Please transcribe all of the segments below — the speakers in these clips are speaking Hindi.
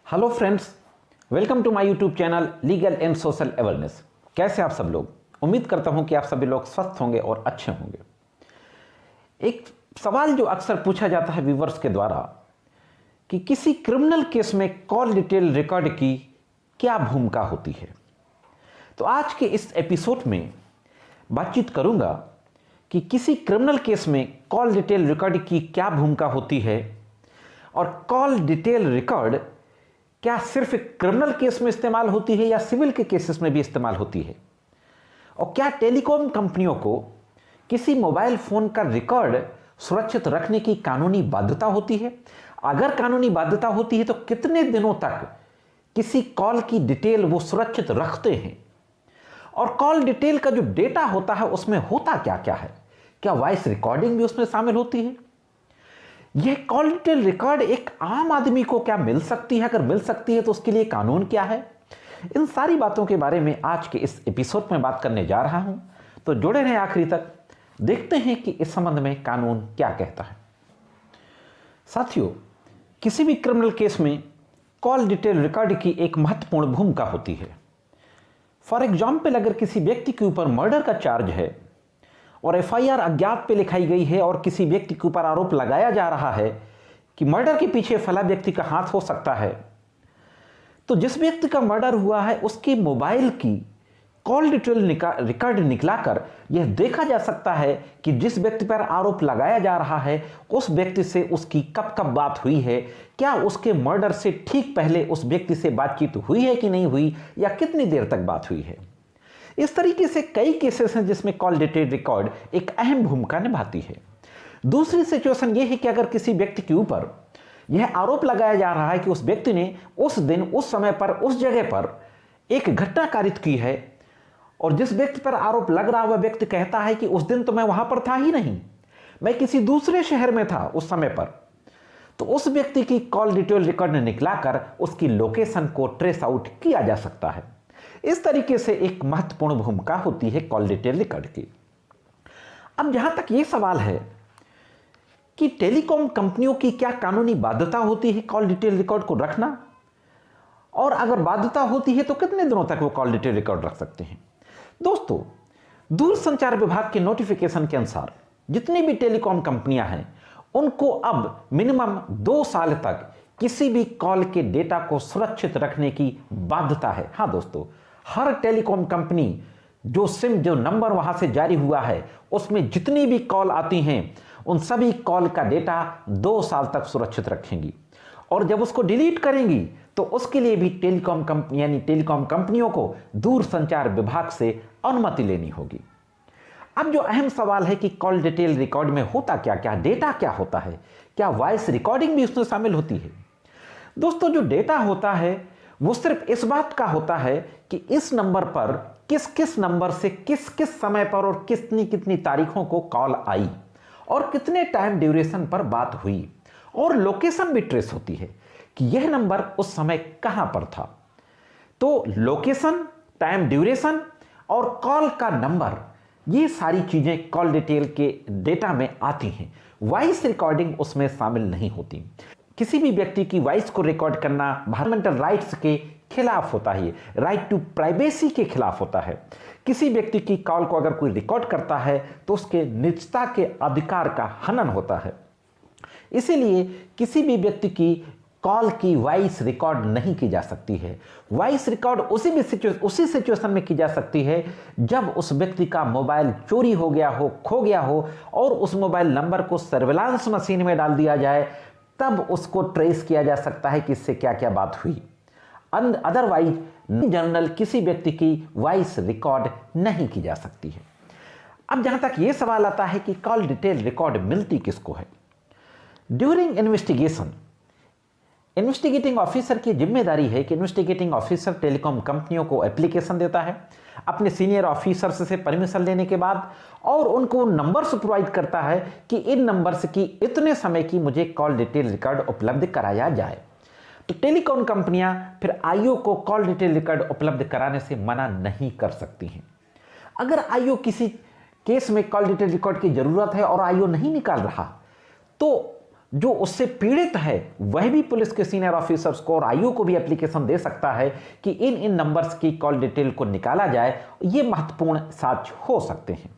Hello friends, welcome to my YouTube channel legal and social awareness. कैसे आप सब लोग? उम्मीद करता हूं कि आप सभी लोग स्वस्थ होंगे और अच्छे होंगे। एक सवाल जो अक्सर पूछा जाता है व्यूवर्स के द्वारा कि किसी क्रिमिनल केस में कॉल डिटेल रिकॉर्ड की क्या भूमिका होती है। तो आज के इस एपिसोड में बातचीत करूंगा कि किसी क्रिमिनल केस में कॉल डिटेल रिकॉर्ड की क्या भूमिका होती है और कॉल डिटेल रिकॉर्ड क्या सिर्फ क्रिमिनल केस में इस्तेमाल होती है या सिविल के केसेस में भी इस्तेमाल होती है, और क्या टेलीकॉम कंपनियों को किसी मोबाइल फोन का रिकॉर्ड सुरक्षित रखने की कानूनी बाध्यता होती है। अगर कानूनी बाध्यता होती है तो कितने दिनों तक किसी कॉल की डिटेल वो सुरक्षित रखते हैं, और कॉल डिटेल का जो डेटा होता है उसमें होता क्या क्या है, क्या वॉइस रिकॉर्डिंग भी उसमें शामिल होती है। यह कॉल डिटेल रिकॉर्ड एक आम आदमी को क्या मिल सकती है, अगर मिल सकती है तो उसके लिए कानून क्या है। इन सारी बातों के बारे में आज के इस एपिसोड में बात करने जा रहा हूं, तो जुड़े रहें आखिरी तक। देखते हैं कि इस संबंध में कानून क्या कहता है। साथियों, किसी भी क्रिमिनल केस में कॉल डिटेल रिकॉर्ड की एक महत्वपूर्ण भूमिका होती है। फॉर एग्जाम्पल, अगर किसी व्यक्ति के ऊपर मर्डर का चार्ज है और एफआईआर अज्ञात पे लिखाई गई है और किसी व्यक्ति के ऊपर आरोप लगाया जा रहा है कि मर्डर के पीछे फला व्यक्ति का हाथ हो सकता है, तो जिस व्यक्ति का मर्डर हुआ है उसके मोबाइल की कॉल डिटेल रिकॉर्ड निकलाकर यह देखा जा सकता है कि जिस व्यक्ति पर आरोप लगाया जा रहा है उस व्यक्ति से उसकी कब कब बात हुई है, क्या उसके मर्डर से ठीक पहले उस व्यक्ति से बातचीत हुई है कि नहीं हुई, या कितनी देर तक बात हुई है। इस तरीके से कई केसेस हैं जिसमें कॉल डिटेल रिकॉर्ड एक अहम भूमिका निभाती है। दूसरी सिचुएशन यह है कि अगर किसी व्यक्ति के ऊपर यह आरोप लगाया जा रहा है कि उस व्यक्ति ने उस दिन उस समय पर उस जगह पर एक घटना कारित की है, और जिस व्यक्ति पर आरोप लग रहा है वह व्यक्ति कहता है कि उस दिन तो मैं वहां पर था ही नहीं, मैं किसी दूसरे शहर में था उस समय पर, तो उस व्यक्ति की कॉल डिटेल रिकॉर्ड निकलाकर उसकी लोकेशन को ट्रेस आउट किया जा सकता है। इस तरीके से एक महत्वपूर्ण भूमिका होती है कॉल डिटेल रिकॉर्ड की। अब जहां तक यह सवाल है कि टेलीकॉम कंपनियों की क्या कानूनी बाध्यता होती है कॉल डिटेल रिकॉर्ड को रखना, और अगर बाध्यता होती है तो कितने दिनों तक वो कॉल डिटेल रिकॉर्ड रख सकते हैं। दोस्तों, दूरसंचार विभाग के नोटिफिकेशन के अनुसार जितनी भी टेलीकॉम कंपनियां हैं उनको अब मिनिमम 2 साल तक किसी भी कॉल के डेटा को सुरक्षित रखने की बाध्यता है। हाँ दोस्तों, हर टेलीकॉम कंपनी जो नंबर वहां से जारी हुआ है उसमें जितनी भी कॉल आती हैं उन सभी कॉल का डेटा 2 साल तक सुरक्षित रखेंगी, और जब उसको डिलीट करेंगी तो उसके लिए भी टेलीकॉम कंपनियों को दूरसंचार विभाग से अनुमति लेनी होगी। अब जो अहम सवाल है कि कॉल डिटेल रिकॉर्ड में होता क्या क्या, डेटा क्या होता है, क्या वॉइस रिकॉर्डिंग भी उसमें शामिल होती है। दोस्तों, जो डेटा होता है वो सिर्फ इस बात का होता है कि इस नंबर पर किस किस नंबर से किस किस समय पर और कितनी कितनी तारीखों को कॉल आई और कितने टाइम ड्यूरेशन पर बात हुई, और लोकेशन भी ट्रेस होती है कि यह नंबर उस समय कहां पर था। तो लोकेशन, टाइम ड्यूरेशन और कॉल का नंबर, ये सारी चीजें कॉल डिटेल के डेटा में आती हैं। वॉइस रिकॉर्डिंग उसमें शामिल नहीं होती। किसी भी व्यक्ति की वॉइस को रिकॉर्ड करना फंडामेंटल राइट्स के खिलाफ होता है, राइट टू प्राइवेसी के खिलाफ होता है। किसी व्यक्ति की कॉल को अगर कोई रिकॉर्ड करता है तो उसके निजता के अधिकार का हनन होता है। इसीलिए किसी भी व्यक्ति की कॉल की वॉइस रिकॉर्ड नहीं की जा सकती है। वॉइस रिकॉर्ड उसी सिचुएशन में की जा सकती है जब उस व्यक्ति का मोबाइल चोरी हो गया हो, खो गया हो, और उस मोबाइल नंबर को सर्विलांस मशीन में डाल दिया जाए, तब उसको ट्रेस किया जा सकता है कि इससे क्या क्या बात हुई। अदरवाइज जनरल किसी व्यक्ति की वॉइस रिकॉर्ड नहीं की जा सकती है। अब जहां तक यह सवाल आता है कि कॉल डिटेल रिकॉर्ड मिलती किसको है। ड्यूरिंग इन्वेस्टिगेटिंग ऑफिसर की जिम्मेदारी है कि इन्वेस्टिगेटिंग ऑफिसर टेलीकॉम कंपनियों को एप्लीकेशन देता है अपने सीनियर ऑफिसर्स से परमिशन लेने के बाद, और उनको नंबर्स प्रोवाइड करता है कि इन नंबर्स की इतने समय की मुझे कॉल डिटेल रिकॉर्ड उपलब्ध कराया जाए। तो टेलीकॉम कंपनियां फिर आईओ को कॉल डिटेल रिकॉर्ड उपलब्ध कराने से मना नहीं कर सकती हैं। अगर आईओ किसी केस में कॉल डिटेल रिकॉर्ड की जरूरत है और आईओ नहीं निकाल रहा, तो जो उससे पीड़ित है वह भी पुलिस के सीनियर ऑफिसर्स को और आईओ को भी एप्लीकेशन दे सकता है कि इन नंबर्स की कॉल डिटेल को निकाला जाए। ये महत्वपूर्ण साक्ष्य हो सकते हैं।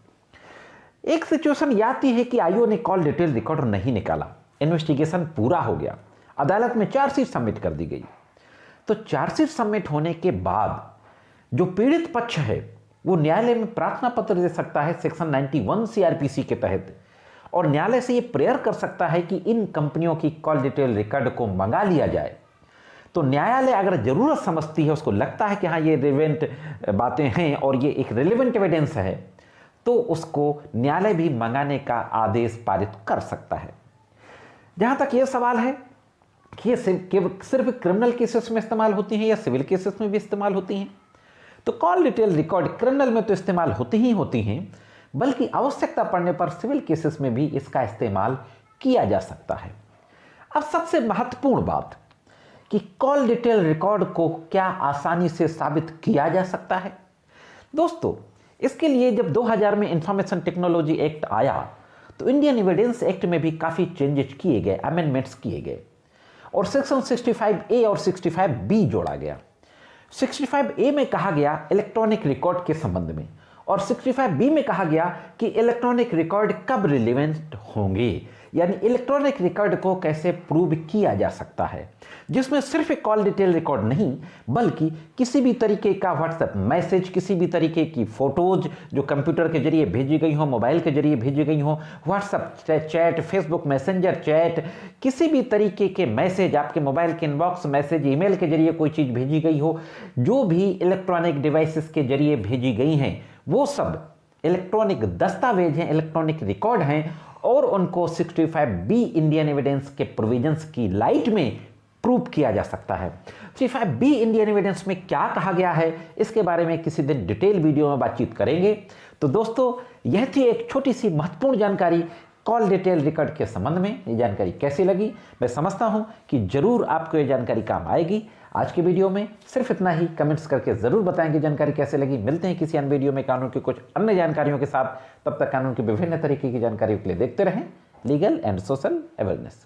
एक सिचुएशन ये आती है कि आईओ ने कॉल डिटेल रिकॉर्ड नहीं निकाला, इन्वेस्टिगेशन पूरा हो गया, अदालत में चार्जशीट सबमिट कर दी गई। तो चार्जशीट सबमिट होने के बाद जो पीड़ित पक्ष है वो न्यायालय में प्रार्थना पत्र दे सकता है सेक्शन 91 सीआरपीसी के तहत, और न्यायालय से ये प्रेयर कर सकता है कि इन कंपनियों की कॉल डिटेल रिकॉर्ड को मंगा लिया जाए। तो न्यायालय अगर जरूरत समझती है, उसको लगता है कि हाँ ये रिलेवेंट बातें हैं और ये एक रिलेवेंट एविडेंस है, तो उसको न्यायालय भी मंगाने का आदेश पारित कर सकता है। जहां तक ये सवाल है कि ये सिर्फ क्रिमिनल केसेस में इस्तेमाल होती हैं या सिविल केसेस में भी इस्तेमाल होती हैं, तो कॉल डिटेल रिकॉर्ड क्रिमिनल में तो इस्तेमाल होती हैं, बल्कि आवश्यकता पड़ने पर सिविल केसेस में भी इसका इस्तेमाल किया जा सकता है। अब सबसे महत्वपूर्ण बात कि कॉल डिटेल रिकॉर्ड को क्या आसानी से साबित किया जा सकता है। दोस्तों, इसके लिए जब 2000 में इंफॉर्मेशन टेक्नोलॉजी एक्ट आया तो इंडियन एविडेंस एक्ट में भी काफ़ी चेंजेस किए गए, अमेंडमेंट्स किए गए और सेक्शन 65A और 65B जोड़ा गया। 65A में कहा गया इलेक्ट्रॉनिक रिकॉर्ड के संबंध में, और 65B में कहा गया कि इलेक्ट्रॉनिक रिकॉर्ड कब रिलेवेंट होंगे, यानी इलेक्ट्रॉनिक रिकॉर्ड को कैसे प्रूव किया जा सकता है, जिसमें सिर्फ एक कॉल डिटेल रिकॉर्ड नहीं बल्कि किसी भी तरीके का व्हाट्सएप मैसेज, किसी भी तरीके की फोटोज जो कंप्यूटर के जरिए भेजी गई हो, मोबाइल के जरिए भेजी गई हो, WhatsApp chat, Facebook messenger chat, किसी भी तरीके के मैसेज, आपके मोबाइल के इनबॉक्स मैसेज, ईमेल के जरिए कोई चीज़ भेजी गई हो, जो भी इलेक्ट्रॉनिक डिवाइसेस के जरिए भेजी गई हैं, वो सब इलेक्ट्रॉनिक दस्तावेज हैं, इलेक्ट्रॉनिक रिकॉर्ड हैं, और उनको 65B इंडियन एविडेंस के प्रोविजंस की लाइट में प्रूव किया जा सकता है। 65B इंडियन एविडेंस में क्या कहा गया है, इसके बारे में किसी दिन डिटेल वीडियो में बातचीत करेंगे। तो दोस्तों, यह थी एक छोटी सी महत्वपूर्ण जानकारी कॉल डिटेल रिकॉर्ड के संबंध में। ये जानकारी कैसी लगी, मैं समझता हूं कि जरूर आपको ये जानकारी काम आएगी। आज के वीडियो में सिर्फ इतना ही, कमेंट्स करके जरूर बताएंगे जानकारी कैसे लगी। मिलते हैं किसी अन्य वीडियो में कानून की कुछ अन्य जानकारियों के साथ। तब तक कानून की विभिन्न तरीके की जानकारियों के लिए देखते रहें लीगल एंड सोशल अवेयरनेस।